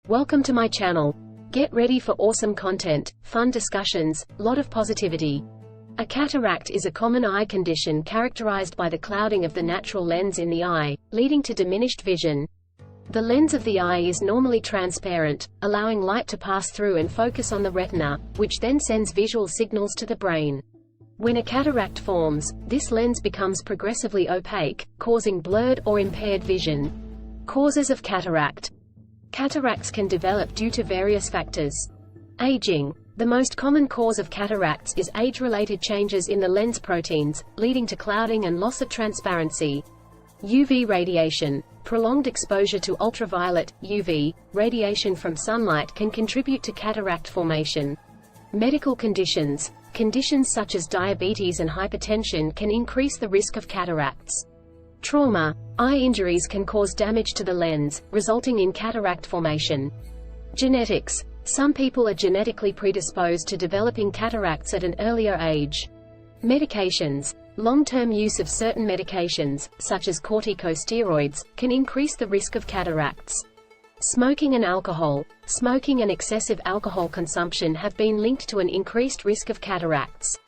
Welcome to my channel. Get ready for awesome content, fun discussions, lot of positivity. A cataract is a common eye condition characterized by the clouding of the natural lens in the eye, leading to diminished vision. The lens of the eye is normally transparent, allowing light to pass through and focus on the retina, which then sends visual signals to the brain. When a cataract forms, this lens becomes progressively opaque, causing blurred or impaired vision. Causes of cataract. Cataracts can develop due to various factors. Aging. The most common cause of cataracts is age-related changes in the lens proteins, leading to clouding and loss of transparency. UV radiation. Prolonged exposure to ultraviolet, UV, radiation from sunlight can contribute to cataract formation. Medical conditions. Conditions such as diabetes and hypertension can increase the risk of cataracts. Trauma. Eye injuries can cause damage to the lens, resulting in cataract formation. Genetics. Some people are genetically predisposed to developing cataracts at an earlier age. Medications. Long-term use of certain medications, such as corticosteroids, can increase the risk of cataracts. Smoking and alcohol. Smoking and excessive alcohol consumption have been linked to an increased risk of cataracts.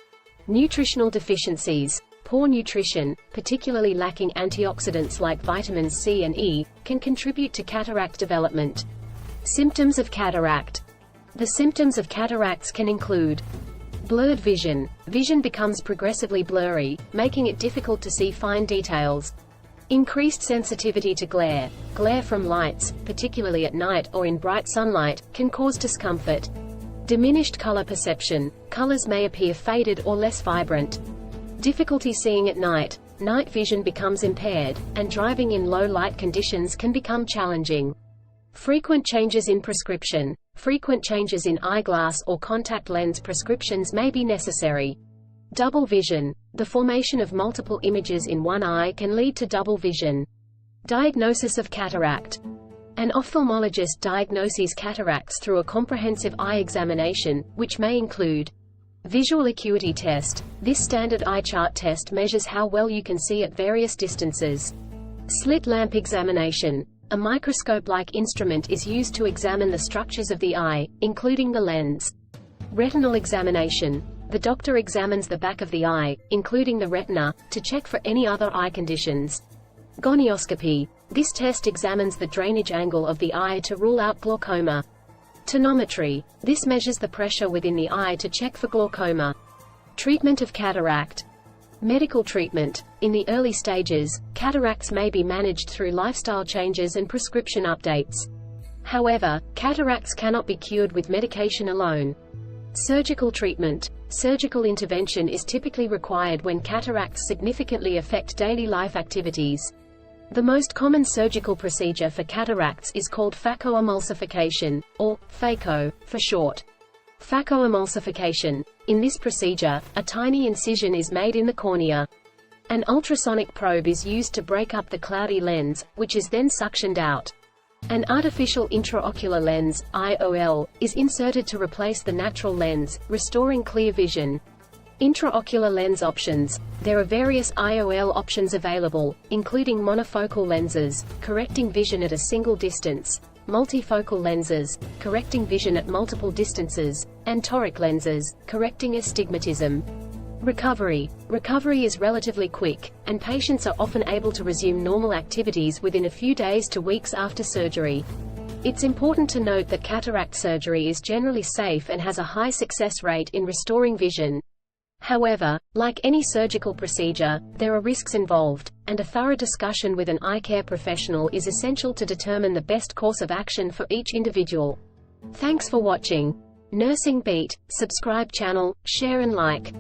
Nutritional deficiencies. Poor nutrition, particularly lacking antioxidants like vitamins C and E, can contribute to cataract development. Symptoms of cataract. The symptoms of cataracts can include blurred vision. Vision becomes progressively blurry, making it difficult to see fine details. Increased sensitivity to glare. Glare from lights, particularly at night or in bright sunlight, can cause discomfort. Diminished color perception. Colors may appear faded or less vibrant. Difficulty seeing at night. Night vision becomes impaired, and driving in low light conditions can become challenging. Frequent changes in prescription. Frequent changes in eyeglass or contact lens prescriptions may be necessary. Double vision. The formation of multiple images in one eye can lead to double vision. Diagnosis of cataract. An ophthalmologist diagnoses cataracts through a comprehensive eye examination, which may include visual acuity test. This standard eye chart test measures how well you can see at various distances. Slit lamp examination. A microscope-like instrument is used to examine the structures of the eye, including the lens. Retinal examination. The doctor examines the back of the eye, including the retina, to check for any other eye conditions. Gonioscopy. This test examines the drainage angle of the eye to rule out glaucoma. Tonometry. This measures the pressure within the eye to check for glaucoma. Treatment of cataract. Medical treatment. In the early stages, cataracts may be managed through lifestyle changes and prescription updates. However, cataracts cannot be cured with medication alone. Surgical treatment. Surgical intervention is typically required when cataracts significantly affect daily life activities. The most common surgical procedure for cataracts is called phacoemulsification, or phaco, for short. Phacoemulsification. In this procedure, a tiny incision is made in the cornea. An ultrasonic probe is used to break up the cloudy lens, which is then suctioned out. An artificial intraocular lens, IOL, is inserted to replace the natural lens, restoring clear vision. Intraocular lens options. There are various IOL options available, including monofocal lenses, correcting vision at a single distance, multifocal lenses, correcting vision at multiple distances, and toric lenses, correcting astigmatism. Recovery. Recovery is relatively quick, and patients are often able to resume normal activities within a few days to weeks after surgery. It's important to note that cataract surgery is generally safe and has a high success rate in restoring vision. However, like any surgical procedure, there are risks involved, and a thorough discussion with an eye care professional is essential to determine the best course of action for each individual. Thanks for watching. Nursing Beat. Subscribe channel, share and like.